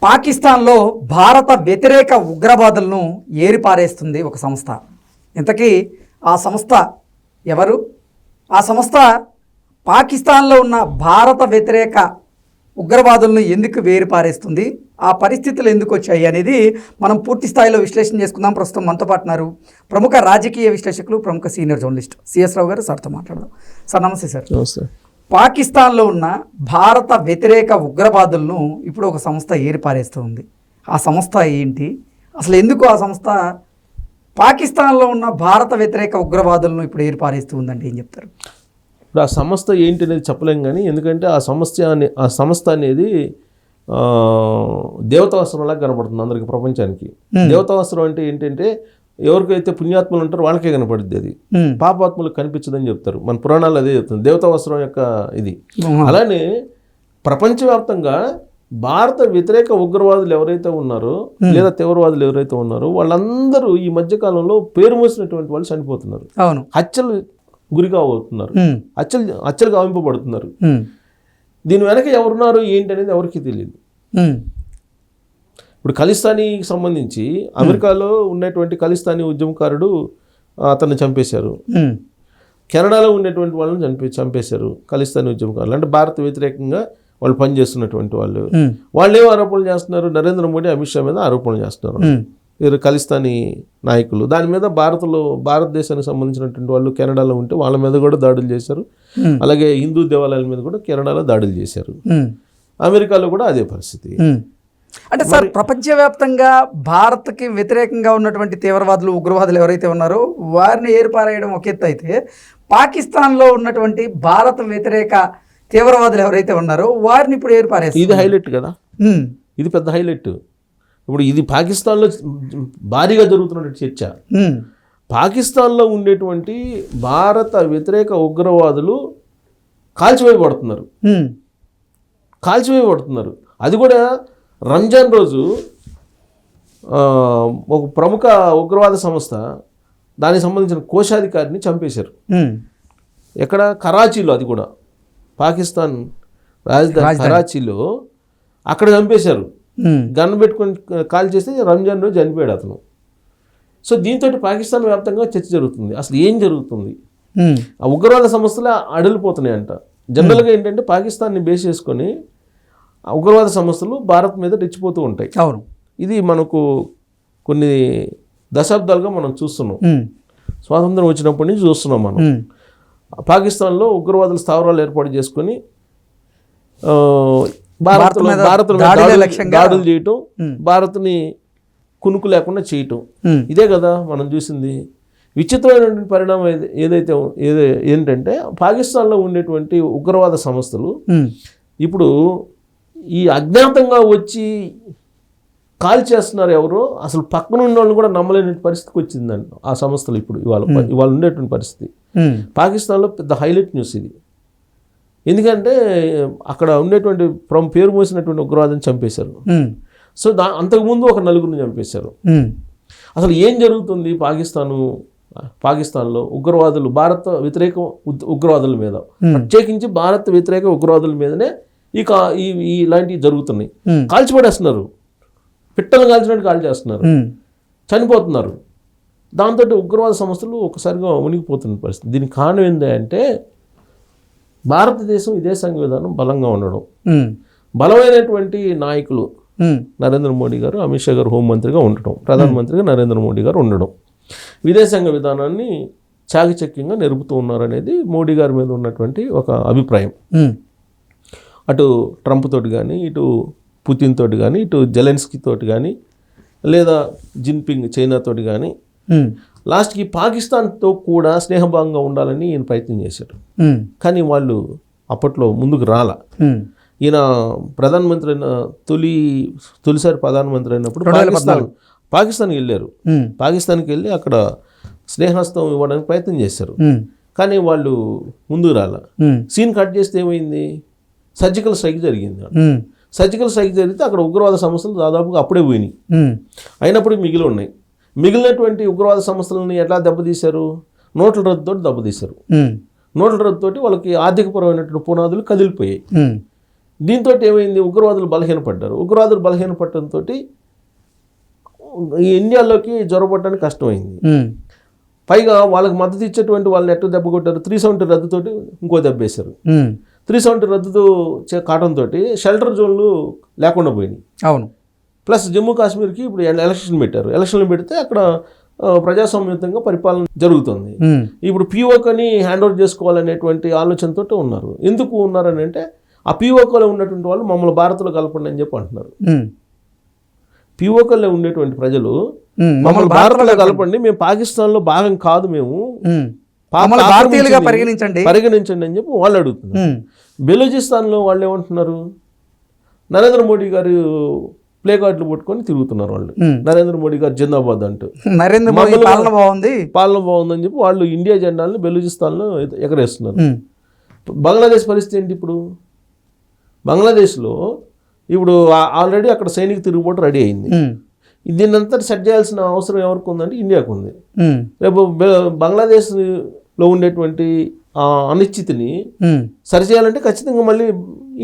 పాకిస్తాన్లో భారత వ్యతిరేక ఉగ్రవాదులను ఏరిపారేస్తుంది ఒక సంస్థ. ఇంతకీ ఆ సంస్థ ఎవరు? ఆ సంస్థ పాకిస్తాన్లో ఉన్న భారత వ్యతిరేక ఉగ్రవాదులను ఎందుకు వేరిపారేస్తుంది, ఆ పరిస్థితులు ఎందుకు వచ్చాయి అనేది మనం పూర్తి స్థాయిలో విశ్లేషణ చేసుకుందాం. ప్రస్తుతం మనతో పాటు ఉన్నారు ప్రముఖ రాజకీయ విశ్లేషకులు, ప్రముఖ సీనియర్ జర్నలిస్ట్ సిఎస్ రావు గారు. సార్తో మాట్లాడదాం. సార్ నమస్తే. సార్ నమస్తే. పాకిస్తాన్లో ఉన్న భారత వ్యతిరేక ఉగ్రవాదులను ఇప్పుడు ఒక సంస్థ ఏరిపారేస్తుంది. ఆ సంస్థ ఏంటి, అసలు ఎందుకు ఆ సంస్థ పాకిస్తాన్లో ఉన్న భారత వ్యతిరేక ఉగ్రవాదులను ఇప్పుడు ఏరిపారేస్తూ ఉందంటే ఏం చెప్తారు? ఇప్పుడు ఆ సంస్థ ఏంటి అనేది చెప్పలేం, కానీ ఎందుకంటే ఆ సంస్థ అనేది దేవతావస్త్రంలా కనపడుతుంది అందరికి, ప్రపంచానికి. దేవతావస్త్రం అంటే ఏంటంటే ఎవరికైతే పుణ్యాత్మలు ఉంటారో వాళ్ళకే కనపడుద్ది, అది పాపాత్మలకు కనిపించదని చెప్తారు. మన పురాణాలు అదే చెప్తుంది, దేవతావస్త్రం యొక్క ఇది. అలానే ప్రపంచవ్యాప్తంగా భారత వ్యతిరేక ఉగ్రవాదులు ఎవరైతే ఉన్నారో లేదా తీవ్రవాదులు ఎవరైతే ఉన్నారో వాళ్ళందరూ ఈ మధ్యకాలంలో పేరు మోసినటువంటి వాళ్ళు చనిపోతున్నారు. అవును, హత్యలు గురిగా అవుతున్నారు, హత్యలు గావింపబడుతున్నారు. దీని వెనక ఎవరున్నారు ఏంటి అనేది ఎవరికి తెలియదు. ఇప్పుడు ఖలిస్తానీకి సంబంధించి అమెరికాలో ఉన్నటువంటి ఖలిస్తానీ ఉద్యమకారుడు అతన్ని చంపేశారు. కెనడాలో ఉండేటువంటి వాళ్ళని చంపేశారు ఖలిస్తానీ ఉద్యమకారులు. అంటే భారత వ్యతిరేకంగా వాళ్ళు పనిచేస్తున్నటువంటి వాళ్ళు ఏం ఆరోపణలు చేస్తున్నారు? నరేంద్ర మోడీ, అమిత్ షా మీద ఆరోపణలు చేస్తున్నారు వీరు ఖలిస్తానీ నాయకులు. దాని మీద భారతదేశానికి సంబంధించినటువంటి వాళ్ళు కెనడాలో ఉంటే వాళ్ళ మీద కూడా దాడులు చేశారు. అలాగే హిందూ దేవాలయాల మీద కూడా కెనడాలో దాడులు చేశారు. అమెరికాలో కూడా అదే పరిస్థితి. అంటే సార్, ప్రపంచవ్యాప్తంగా భారత్కి వ్యతిరేకంగా ఉన్నటువంటి తీవ్రవాదులు, ఉగ్రవాదులు ఎవరైతే ఉన్నారో వారిని ఏర్పారేయడం ఒక ఎత్తు అయితే, పాకిస్తాన్లో ఉన్నటువంటి భారత వ్యతిరేక తీవ్రవాదులు ఎవరైతే ఉన్నారో వారిని ఇప్పుడు ఏర్పారేస్తారు. ఇది హైలైట్ కదా, ఇది పెద్ద హైలైట్. ఇప్పుడు ఇది పాకిస్తాన్లో భారీగా జరుగుతున్నటువంటి చర్చ. పాకిస్తాన్లో ఉండేటువంటి భారత వ్యతిరేక ఉగ్రవాదులు కాల్చివేయబడుతున్నారు. అది కూడా రంజాన్ రోజు ఒక ప్రముఖ ఉగ్రవాద సంస్థ దానికి సంబంధించిన కోశాధికారిని చంపేశారు. ఎక్కడ? కరాచీలో. అది కూడా పాకిస్తాన్ రాజధాని కరాచీలో. అక్కడ చంపేశారు. గన్ పెట్టుకొని కాల్ చేస్తే రంజాన్ రోజు చనిపోయాడు అతను. సో దీంతో పాకిస్తాన్ వ్యాప్తంగా చర్చ జరుగుతుంది. అసలు ఏం జరుగుతుంది? ఆ ఉగ్రవాద సంస్థలు అడలిపోతున్నాయంట. జనరల్గా ఏంటంటే పాకిస్తాన్ని బేస్ చేసుకొని ఉగ్రవాద సంస్థలు భారత్ మీద రెచ్చిపోతూ ఉంటాయి. అవును, ఇది మనకు కొన్ని దశాబ్దాలుగా మనం చూస్తున్నాం. స్వాతంత్రం వచ్చినప్పటి నుంచి చూస్తున్నాం మనం. పాకిస్తాన్లో ఉగ్రవాదుల స్థావరాలు ఏర్పాటు చేసుకొని భారత్ దాడులు చేయటం, భారత్ని కునుకు లేకుండా చేయటం, ఇదే కదా మనం చూసింది. విచిత్రమైనటువంటి పరిణామం ఏంటంటే పాకిస్తాన్లో ఉండేటువంటి ఉగ్రవాద సంస్థలు ఇప్పుడు ఈ అజ్ఞాతంగా వచ్చి కాల్ చేస్తున్నారు. ఎవరో అసలు పక్కన ఉన్న వాళ్ళు కూడా నమ్మలేని పరిస్థితికి వచ్చిందండి ఆ సంస్థలు. ఇప్పుడు ఇవాళ ఉండేటువంటి పరిస్థితి పాకిస్తాన్లో పెద్ద హైలైట్ న్యూస్ ఇది. ఎందుకంటే అక్కడ ఉండేటువంటి పేరు మోసినటువంటి ఉగ్రవాదిని చంపేశారు. సో అంతకుముందు ఒక నలుగురిని చంపేశారు. అసలు ఏం జరుగుతుంది పాకిస్తాన్లో ఉగ్రవాదులు, భారత వ్యతిరేక ఉగ్రవాదుల మీద, ప్రత్యేకించి భారత వ్యతిరేక ఉగ్రవాదుల మీదనే ఇలాంటివి జరుగుతున్నాయి. కాల్చిపడేస్తున్నారు, పిట్టలు కాల్చినట్టు కాల్ చేస్తున్నారు, చనిపోతున్నారు. దాంతో ఉగ్రవాద సంస్థలు ఒకసారిగా మునిగిపోతున్న పరిస్థితి. దీనికి కారణం ఏంటంటే భారతదేశం విదేశాంగ విధానం బలంగా ఉండడం, బలమైనటువంటి నాయకులు నరేంద్ర మోడీ గారు, అమిత్ షా గారు హోంమంత్రిగా ఉండటం, ప్రధానమంత్రిగా నరేంద్ర మోడీ గారు ఉండడం, విదేశాంగ విధానాన్ని చాకచక్యంగా నెరుపుతూ ఉన్నారనేది మోడీ గారి మీద ఉన్నటువంటి ఒక అభిప్రాయం. అటు ట్రంప్ తోటి కానీ, ఇటు పుతిన్ తోటి కానీ, ఇటు జెలెన్స్కీ తోటి కానీ, లేదా జిన్పింగ్ చైనా తోటి కానీ, లాస్ట్కి పాకిస్తాన్తో కూడా స్నేహభావంగా ఉండాలని ఈయన ప్రయత్నం చేశాడు. కానీ వాళ్ళు అప్పట్లో ముందుకు రాల. ఈయన ప్రధానమంత్రి అయిన తొలిసారి ప్రధానమంత్రి అయినప్పుడు పాకిస్తాన్కి వెళ్ళారు. పాకిస్తాన్కి వెళ్ళి అక్కడ స్నేహస్తం ఇవ్వడానికి ప్రయత్నం చేశారు. కానీ వాళ్ళు ముందుకు రాల. సీన్ కట్ చేస్తే ఏమైంది? సర్జికల్ స్ట్రైక్ జరిగింది. సర్జికల్ స్ట్రైక్ జరిగితే అక్కడ ఉగ్రవాద సంస్థలు దాదాపుగా అప్పుడే పోయినాయి. అయినప్పుడు ఉన్నాయి. మిగిలినటువంటి ఉగ్రవాద సంస్థలని ఎట్లా దెబ్బతీశారు? నోట్ల రద్దుతో దెబ్బతీశారు. నోట్ల రద్దుతోటి వాళ్ళకి ఆర్థికపరమైనటువంటి పునాదులు కదిలిపోయాయి. దీంతో ఏమైంది, ఉగ్రవాదులు బలహీనపడ్డారు. ఉగ్రవాదులు బలహీనపడటంతో ఈ ఇండియాలోకి జొరబట్టడానికి కష్టమైంది. పైగా వాళ్ళకి మద్దతు ఇచ్చేటువంటి వాళ్ళని ఎట్లా దెబ్బ కొట్టారు, 370 రద్దుతోటి ఇంకో దెబ్బ వేశారు. 370 రద్దుతో కావడంతో షెల్టర్ జోన్లు లేకుండా పోయినాయి. అవును. ప్లస్ జమ్మూ కాశ్మీర్కి ఇప్పుడు ఎలక్షన్ పెట్టారు. ఎలక్షన్లు పెడితే అక్కడ ప్రజాస్వామ్యతంగా పరిపాలన జరుగుతుంది. ఇప్పుడు పీఓకని హ్యాండ్ ఓవర్ చేసుకోవాలనేటువంటి ఆలోచనతో ఉన్నారు. ఎందుకు ఉన్నారని అంటే ఆ పీఓకలో ఉన్నటువంటి వాళ్ళు మమ్మల్ని భారత్లో కలపండి అని చెప్పి అంటున్నారు. పీఓకల్లో ఉండేటువంటి ప్రజలు మమ్మల్ని భారత్లో కలపండి, మేము పాకిస్తాన్లో భాగం కాదు, మేము భారతీయులుగా పరిగణించండి అని చెప్పి వాళ్ళు అడుగుతున్నారు. బెలూచిస్తాన్లో వాళ్ళు ఏమంటున్నారు, నరేంద్ర మోడీ గారు ప్లే కార్డులు పట్టుకొని తిరుగుతున్నారు వాళ్ళు. నరేంద్ర మోడీ గారు జిందాబాద్ అంటూ, నరేంద్ర మోడీ పాలన బాగుందని చెప్పి వాళ్ళు ఇండియా జెండాలను బెలూచిస్తాన్లో ఎగరేస్తున్నారు. బంగ్లాదేశ్ పరిస్థితి ఏంటి ఇప్పుడు? బంగ్లాదేశ్లో ఇప్పుడు ఆల్రెడీ అక్కడ సైనిక తిరుగుబాటు రెడీ అయింది. దీన్నంతా సెట్ చేయాల్సిన అవసరం ఎవరికి ఉందంటే ఇండియాకు ఉంది. రేపు బంగ్లాదేశ్లో ఉండేటువంటి అనిశ్చితిని సరిచేయాలంటే ఖచ్చితంగా మళ్ళీ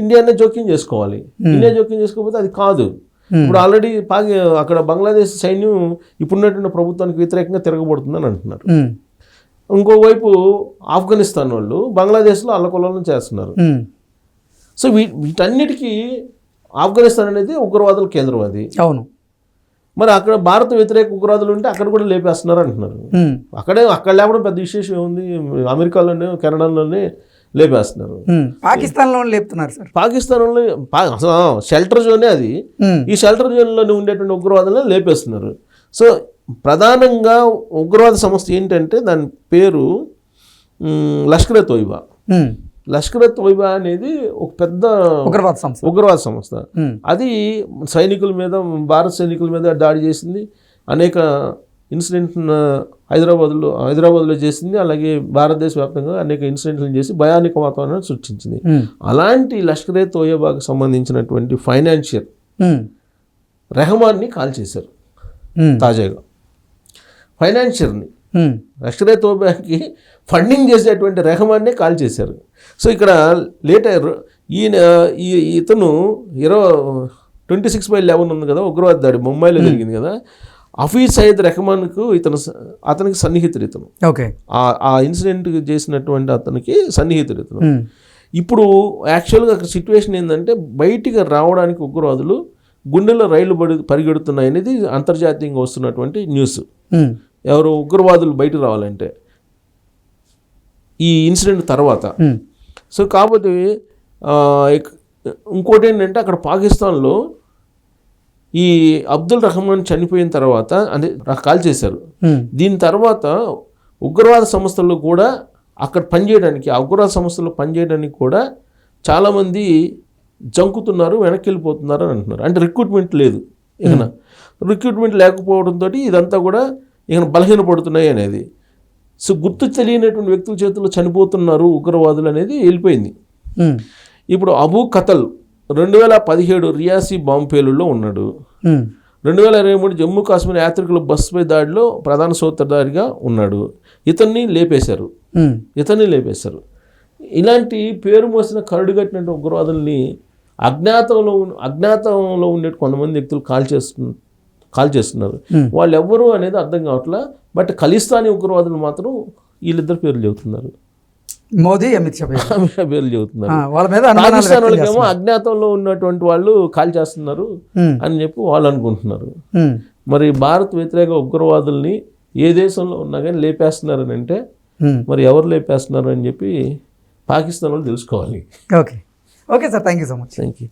ఇండియానే జోక్యం చేసుకోవాలి. ఇండియా జోక్యం చేసుకోకపోతే అది కాదు. ఇప్పుడు ఆల్రెడీ అక్కడ బంగ్లాదేశ్ సైన్యం ఇప్పుడున్నటువంటి ప్రభుత్వానికి వ్యతిరేకంగా తిరగబడుతుందని అంటున్నారు. ఇంకోవైపు ఆఫ్ఘనిస్తాన్ వాళ్ళు బంగ్లాదేశ్లో అల్లకొల్లం చేస్తున్నారు. సో వీటన్నిటికీ ఆఫ్ఘనిస్తాన్ అనేది ఉగ్రవాదుల కేంద్రం అది. అవును. మరి అక్కడ భారత వ్యతిరేక ఉగ్రవాదులు ఉంటే అక్కడ కూడా లేపేస్తున్నారు అంటున్నారు. అక్కడ లేకపోవడం పెద్ద విశేషం ఏముంది, అమెరికాలోనే కెనడాలోనే లేపేస్తున్నారు. పాకిస్తాన్లో లేపుతున్నారు సార్. పాకిస్తాన్లో అసలు షెల్టర్ జోనే అది. ఈ షెల్టర్ జోన్లోనే ఉండేటువంటి ఉగ్రవాదులను లేపేస్తున్నారు. సో ప్రధానంగా ఉగ్రవాద సంస్థ ఏంటంటే దాని పేరు లష్కర్ తోయిబా. లష్కర్ తోయిబా అనేది ఒక పెద్ద ఉగ్రవాద సంస్థ. అది సైనికుల మీద, భారత సైనికుల మీద దాడి చేసింది. అనేక ఇన్సిడెంట్ హైదరాబాద్లో చేసింది. అలాగే భారతదేశ వ్యాప్తంగా అనేక ఇన్సిడెంట్లను చేసి భయానిక వాతావరణాన్ని సృష్టించింది. అలాంటి లష్కర్ తోయిబాకి సంబంధించినటువంటి ఫైనాన్షియర్ రెహమాన్ని కాల్ చేశారు తాజాగా. ఫైనాన్షియర్ని, లష్కర్ తోయిబాకి ఫండింగ్ చేసేటువంటి రెహమాన్నే కాల్ చేశారు. సో ఇక్కడ లేటర్ ఇతను 26/11 ఉంది కదా, ఉగ్రవాద దాడి ముంబైలో జరిగింది కదా, హఫీజ్ సయీద్ రెహమాన్కు అతనికి సన్నిహితుడు ఇతను. ఓకే. ఆ ఇన్సిడెంట్ చేసినటువంటి అతనికి సన్నిహితుడు ఇతను. ఇప్పుడు యాక్చువల్గా అక్కడ సిచ్యువేషన్ ఏంటంటే బయటికి రావడానికి ఉగ్రవాదులు గుండెలో రైళ్లు పరిగెడుతున్నాయి అనేది అంతర్జాతీయంగా వస్తున్నటువంటి న్యూస్. ఎవరు ఉగ్రవాదులు బయటకు రావాలంటే ఈ ఇన్సిడెంట్ తర్వాత. సో కాబట్టి ఇంకోటి ఏంటంటే అక్కడ పాకిస్తాన్లో ఈ అబ్దుల్ రహమాన్ చనిపోయిన తర్వాత అంటే కాల్ చేశారు. దీని తర్వాత ఉగ్రవాద సంస్థల్లో కూడా అక్కడ పనిచేయడానికి, ఆ ఉగ్రవాద సంస్థల్లో పనిచేయడానికి కూడా చాలామంది జంకుతున్నారు, వెనక్కి వెళ్ళిపోతున్నారు అని అంటున్నారు. అంటే రిక్రూట్మెంట్ లేదు. ఇక రిక్రూట్మెంట్ లేకపోవడంతో ఇదంతా కూడా ఇక బలహీనపడుతున్నాయి అనేది. సో గుర్తు తెలియనటువంటి వ్యక్తుల చేతుల్లో చనిపోతున్నారు ఉగ్రవాదులు అనేది వెళ్ళిపోయింది. ఇప్పుడు అబూ కతల్ 2017 రియాసీ బాంబు పేలుల్లో ఉన్నాడు. 2023 జమ్మూ కాశ్మీర్ యాత్రికుల బస్సుపై దాడిలో ప్రధాన సూత్రధారిగా ఉన్నాడు. ఇతన్ని లేపేశారు. ఇలాంటి పేరు మోసిన కరడు కట్టినట్టు ఉగ్రవాదుల్ని అజ్ఞాతంలో ఉండే కొంతమంది వ్యక్తులు కాల్ చేస్తున్నారు. వాళ్ళు ఎవరు అనేది అర్థం కావట్లా. బట్ ఖలిస్తానీ ఉగ్రవాదులు మాత్రం వీళ్ళిద్దరు పేర్లు చెబుతున్నారు. మోదీ, అమిత్ షా పేర్లు చెబుతున్నారు. పాకిస్తాన్ వాళ్ళకేమో అజ్ఞాతంలో ఉన్నటువంటి వాళ్ళు కాల్ చేస్తున్నారు అని చెప్పి వాళ్ళు అనుకుంటున్నారు. మరి భారత్ వ్యతిరేక ఉగ్రవాదుల్ని ఏ దేశంలో ఉన్నా కానీ లేపేస్తున్నారని అంటే మరి ఎవరు లేపేస్తున్నారు అని చెప్పి పాకిస్తాన్ వాళ్ళు తెలుసుకోవాలి. Okay sir, thank you so much. Thank you.